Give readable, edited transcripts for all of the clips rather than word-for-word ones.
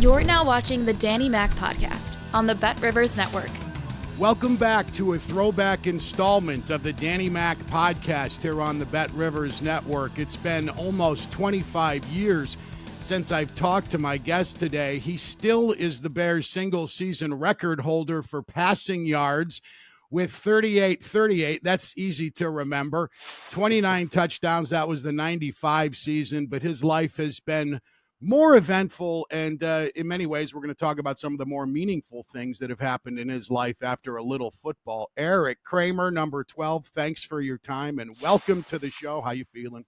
You're now watching the Danny Mac Podcast on the Bet Rivers Network. Welcome back to a throwback installment of the Danny Mac Podcast here on the Bet Rivers Network. It's been almost 25 years since I've talked to my guest today. He still is the Bears' single-season record holder for passing yards with 38. That's easy to remember. 29 touchdowns. That was the 95 season, but his life has been more eventful, and in many ways, we're going to talk about some of the more meaningful things that have happened in his life after a little football. Erik Kramer, number 12, thanks for your time, and welcome to the show. How you feeling?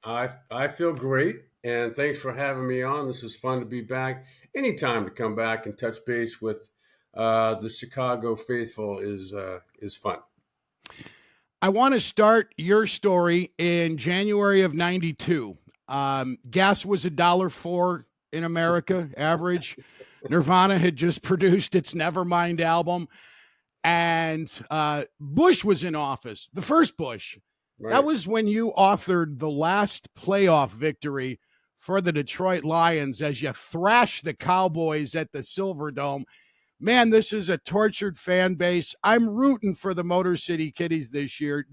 I feel great, and thanks for having me on. This is fun to be back. Anytime to come back and touch base with the Chicago faithful is fun. I want to start your story in January of 92. Gas was $1.04 in America, average. Nirvana had just produced its Nevermind album, and Bush was in office, the first Bush. Right. That was when you authored the last playoff victory for the Detroit Lions as you thrashed the Cowboys at the Silverdome. Man, this is a tortured fan base. I'm rooting for the Motor City Kitties this year.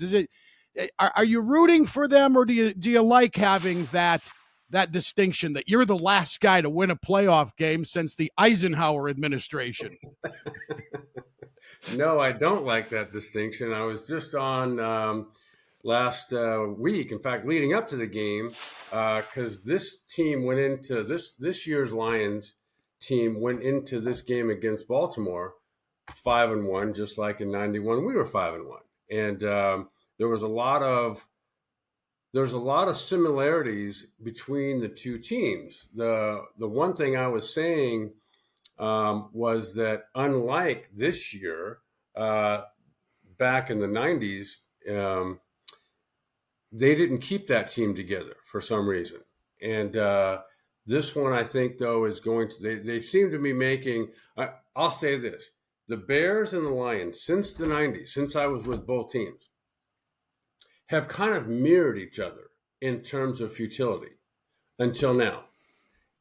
Are you rooting for them, or do you like having that distinction that you're the last guy to win a playoff game since the Eisenhower administration? No, I don't like that distinction. I was just on last week, in fact, leading up to the game, because this team went into this year's Lions team went into this game against Baltimore 5-1, just like in '91 we were 5-1, and there was a lot of similarities between the two teams. The one thing I was saying was that unlike this year, back in the '90s, they didn't keep that team together for some reason. And this one, I think, though, is going to. They seem to be making. I'll say this: the Bears and the Lions, since the '90s, since I was with both teams, have kind of mirrored each other in terms of futility until now.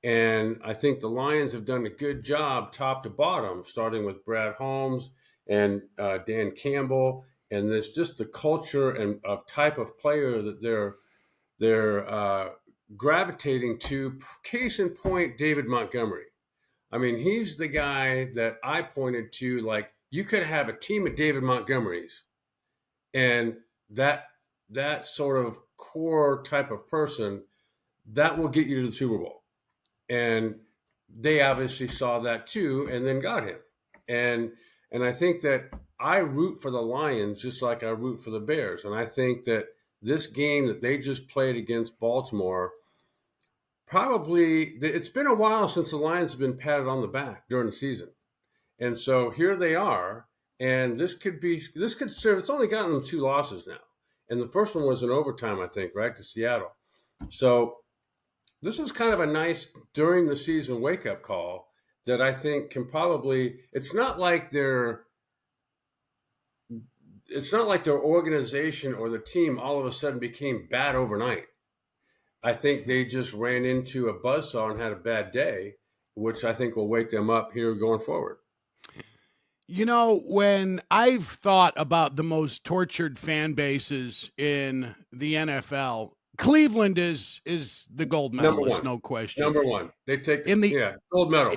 And I think the Lions have done a good job top to bottom, starting with Brad Holmes and Dan Campbell, and there's just the culture and of type of player that they're gravitating to. Case in point, David Montgomery. I mean, he's the guy that I pointed to, like, you could have a team of David Montgomerys, and that sort of core type of person, that will get you to the Super Bowl. And they obviously saw that too and then got him. And I think that I root for the Lions just like I root for the Bears. And I think that this game that they just played against Baltimore, probably, it's been a while since the Lions have been patted on the back during the season. And so here they are, and this could serve, it's only gotten them 2 losses now. And the first one was in overtime, I think, right, to Seattle. So this is kind of a nice during the season wake-up call that I think can probably – it's not like their organization or the team all of a sudden became bad overnight. I think they just ran into a buzzsaw and had a bad day, which I think will wake them up here going forward. You know, when I've thought about the most tortured fan bases in the NFL, Cleveland is the gold medalist, no question. Number one. They take the gold medal.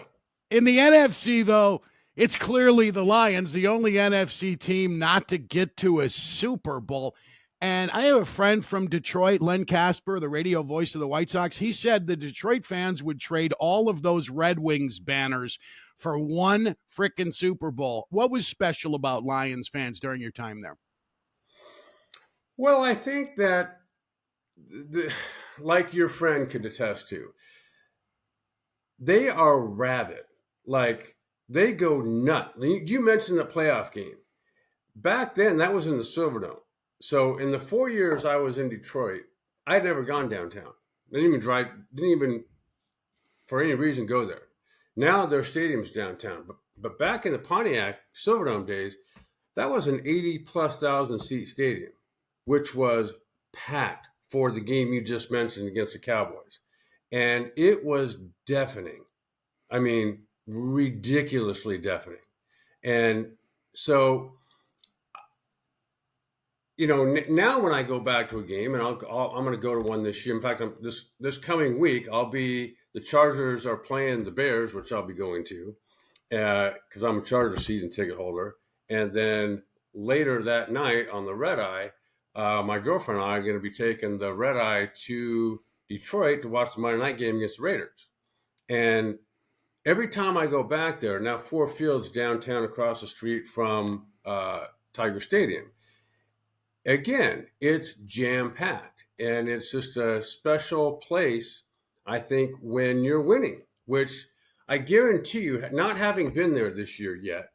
In the NFC, though, it's clearly the Lions, the only NFC team not to get to a Super Bowl. And I have a friend from Detroit, Len Casper, the radio voice of the White Sox. He said the Detroit fans would trade all of those Red Wings banners for one frickin' Super Bowl. What was special about Lions fans during your time there? Well, I think that, like your friend could attest to, they are rabid. Like, they go nuts. You mentioned the playoff game. Back then, that was in the Silverdome. So in the 4 years I was in Detroit, I'd never gone downtown. Didn't even for any reason go there. Now their stadium's downtown. But back in the Pontiac Silverdome days, that was an 80,000+ seat stadium, which was packed for the game you just mentioned against the Cowboys. And it was deafening. I mean, ridiculously deafening. And so, now when I go back to a game, and I'm going to go to one this year. In fact, this coming week, the Chargers are playing the Bears, which I'll be going to, because I'm a Chargers season ticket holder. And then later that night on the red eye, my girlfriend and I are going to be taking the red eye to Detroit to watch the Monday night game against the Raiders. And every time I go back there, now Ford Field's downtown across the street from Tiger Stadium. Again, it's jam-packed, and it's just a special place, I think, when you're winning, which I guarantee you, not having been there this year yet,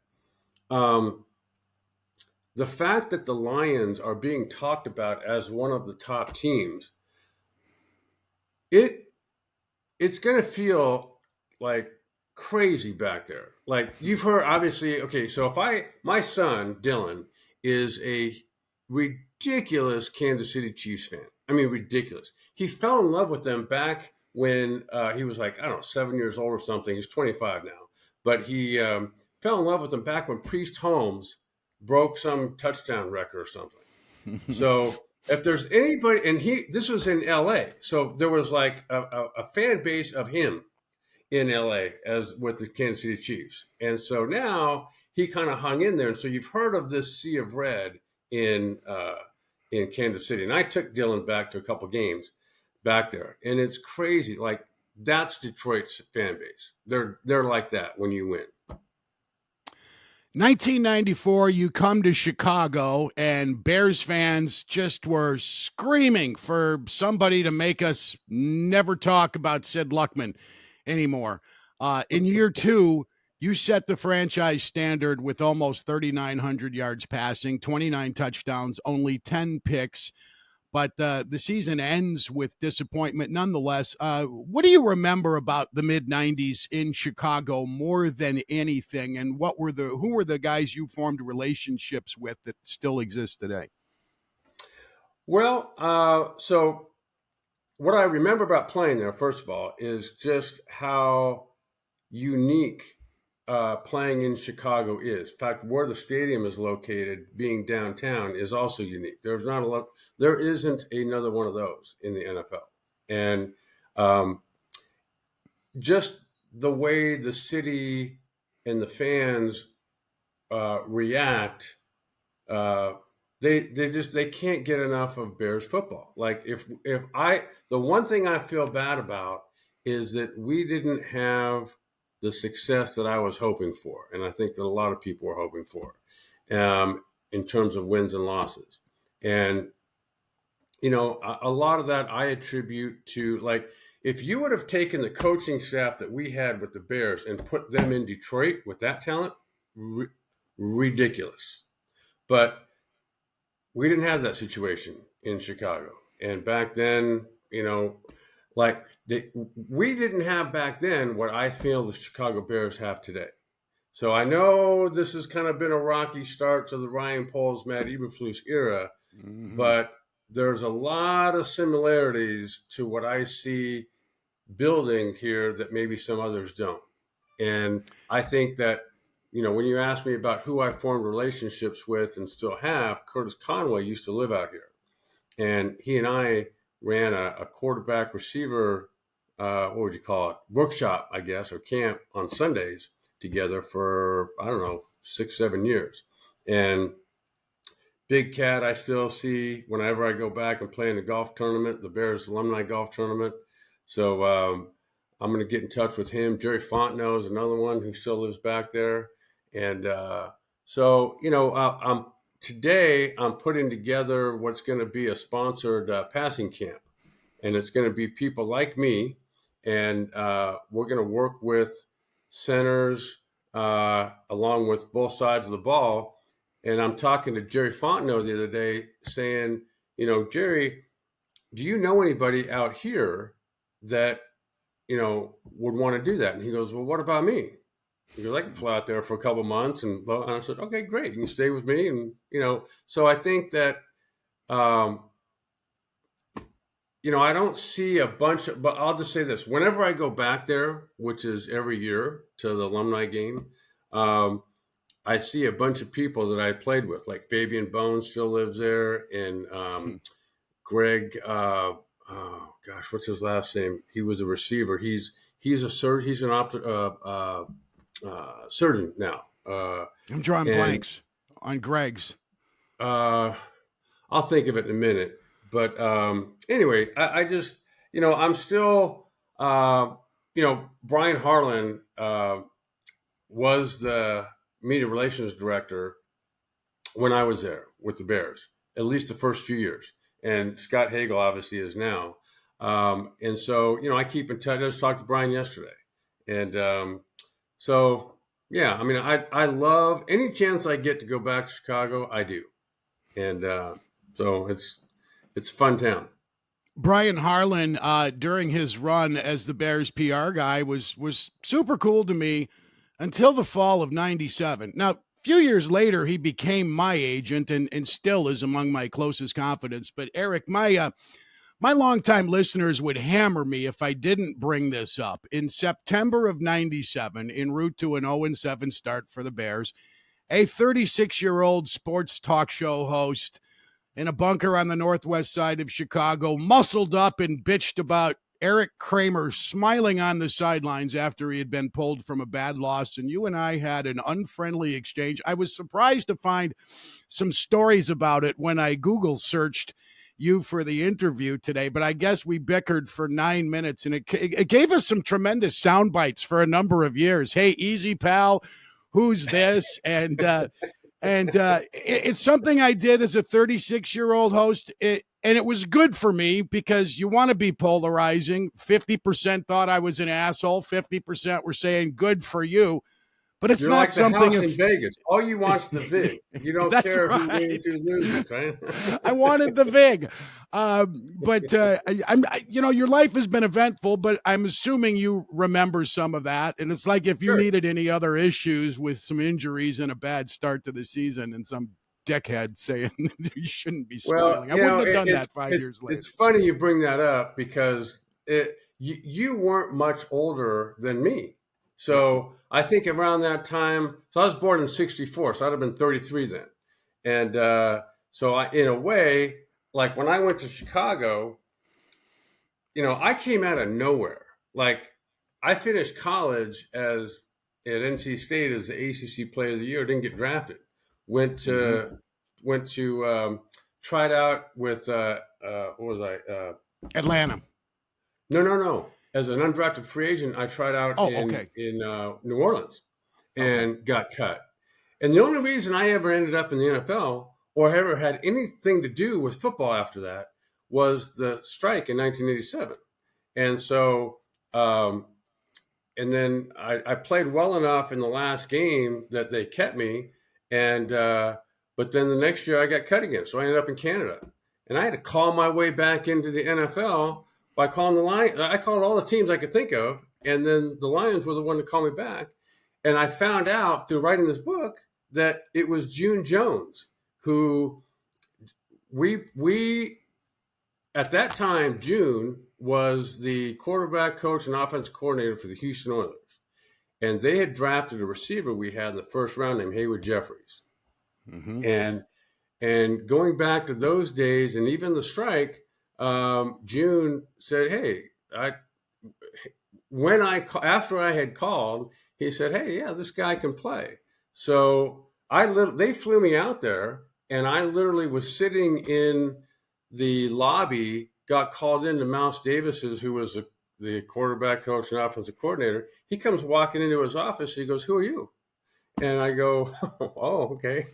the fact that the Lions are being talked about as one of the top teams, it's going to feel like crazy back there. Like you've heard, obviously, okay, so my son, Dylan, is a ridiculous Kansas City Chiefs fan. I mean, ridiculous. He fell in love with them back when he was like, I don't know, 7 years old or something. He's 25 now. But he fell in love with them back when Priest Holmes broke some touchdown record or something. So if there's anybody, and this was in LA, so there was like a fan base of him in LA as with the Kansas City Chiefs. And so now he kind of hung in there. And so you've heard of this sea of red in Kansas City. And I took Dylan back to a couple games back there. And it's crazy. Like that's Detroit's fan base. They're like that when you win. 1994, you come to Chicago, and Bears fans just were screaming for somebody to make us never talk about Sid Luckman anymore. In year two, you set the franchise standard with almost 3,900 yards passing, 29 touchdowns, only 10 picks. But the season ends with disappointment nonetheless. What do you remember about the mid-'90s in Chicago more than anything? And who were the guys you formed relationships with that still exist today? Well, so what I remember about playing there, first of all, is just how unique playing in Chicago is. In fact, where the stadium is located, being downtown, is also unique. There isn't another one of those in the NFL, and just the way the city and the fans react, they can't get enough of Bears football. Like the one thing I feel bad about is that we didn't have the success that I was hoping for, and I think that a lot of people were hoping for, in terms of wins and losses. And a lot of that I attribute to, like, if you would have taken the coaching staff that we had with the Bears and put them in Detroit with that talent, ridiculous. But we didn't have that situation in Chicago, and back then, we didn't have back then what I feel the Chicago Bears have today. So I know this has kind of been a rocky start to the Ryan Poles, Matt Eberflus era, but there's a lot of similarities to what I see building here that maybe some others don't. And I think that, when you ask me about who I formed relationships with and still have, Curtis Conway used to live out here. And he and I ran a quarterback receiver, what would you call it, workshop, I guess, or camp on Sundays together for, I don't know, 6-7 years. And Big Cat, I still see whenever I go back and play in the golf tournament, the Bears alumni golf tournament. So I'm going to get in touch with him. Jerry Fontenot is another one who still lives back there. And today I'm putting together what's going to be a sponsored passing camp. And it's going to be people like me. And we're going to work with centers along with both sides of the ball. And I'm talking to Jerry Fontenot the other day saying, Jerry, do you know anybody out here that, would want to do that? And he goes, well, what about me? He goes, I can fly out there for a couple of months. And I said, okay, great. You can stay with me. And, so I think that, I don't see a bunch of, but I'll just say this. Whenever I go back there, which is every year to the alumni game, I see a bunch of people that I played with, like Fabian Bones still lives there, and Greg, oh gosh, what's his last name? He was a receiver. He's a surgeon. He's an surgeon now. I'm drawing blanks on Greg's. I'll think of it in a minute. But anyway, I just, I'm still, Brian Harlan was the media relations director when I was there with the Bears, at least the first few years. And Scott Hagel obviously is now. And so, I keep in touch. I just talked to Brian yesterday. And so, yeah, I mean, I love any chance I get to go back to Chicago, I do. And so it's a fun town. Brian Harlan, during his run as the Bears PR guy, was super cool to me until the fall of '97. Now, a few years later, he became my agent and still is among my closest confidants. But Erik, my longtime listeners would hammer me if I didn't bring this up. In September of '97, en route to an 0-7 start for the Bears, a 36-year-old sports talk show host in a bunker on the northwest side of Chicago muscled up and bitched about Erik Kramer smiling on the sidelines after he had been pulled from a bad loss. And you and I had an unfriendly exchange. I was surprised to find some stories about it when I Google searched you for the interview today, but I guess we bickered for 9 minutes, and it gave us some tremendous sound bites for a number of years. Hey, easy pal, who's this? And it's something I did as a 36-year-old host, and it was good for me because you want to be polarizing. 50% thought I was an asshole. 50% were saying good for you. But it's You're not like the something house in Vegas. All you want's the VIG. You don't care right. who wins, who loses, right? I wanted the VIG. But your life has been eventful, but I'm assuming you remember some of that. And it's like if you needed any other issues with some injuries and a bad start to the season and some dickhead saying you shouldn't be smiling. I wouldn't have done that 5 years later. It's funny you bring that up because you weren't much older than me. So I think around that time, so I was born in '64, so I'd have been 33 then. And so in a way, like when I went to Chicago, I came out of nowhere. Like I finished college at NC State as the ACC Player of the Year, didn't get drafted. Went to tried out with what was I? Atlanta. No. As an undrafted free agent, I tried out in New Orleans and got cut. And the only reason I ever ended up in the NFL or ever had anything to do with football after that was the strike in 1987. And so, and then I played well enough in the last game that they kept me. And but then the next year I got cut again. So I ended up in Canada. And I had to call my way back into the NFL by calling the Lions. I called all the teams I could think of, and then the Lions were the one to call me back. And I found out through writing this book that it was June Jones, who we at that time, June was the quarterback coach and offensive coordinator for the Houston Oilers. And they had drafted a receiver we had in the first round named Haywood Jeffries. Mm-hmm. And going back to those days and even the strike, June said, "Hey, after I had called, he said, 'Hey, yeah, this guy can play.' So they flew me out there, and I literally was sitting in the lobby, got called into Mouse Davis's, who was the quarterback coach and offensive coordinator. He comes walking into his office. He goes, 'Who are you?' And I go, 'Oh, okay.'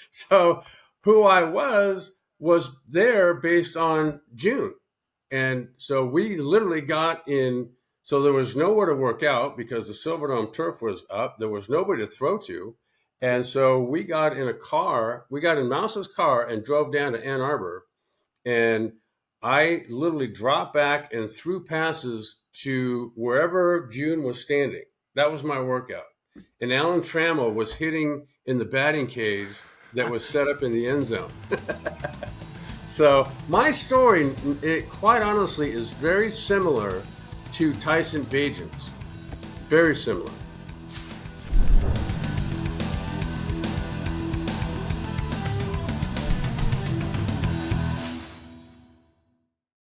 So who I was there based on June. And so we literally got in. So there was nowhere to work out because the Silverdome turf was up. There was nobody to throw to. And so we got in a car. We got in Mouse's car and drove down to Ann Arbor. And I literally dropped back and threw passes to wherever June was standing. That was my workout. And Alan Trammell was hitting in the batting cage that was set up in the end zone. So my story, it quite honestly is very similar to Tyson Bagent's. Very similar.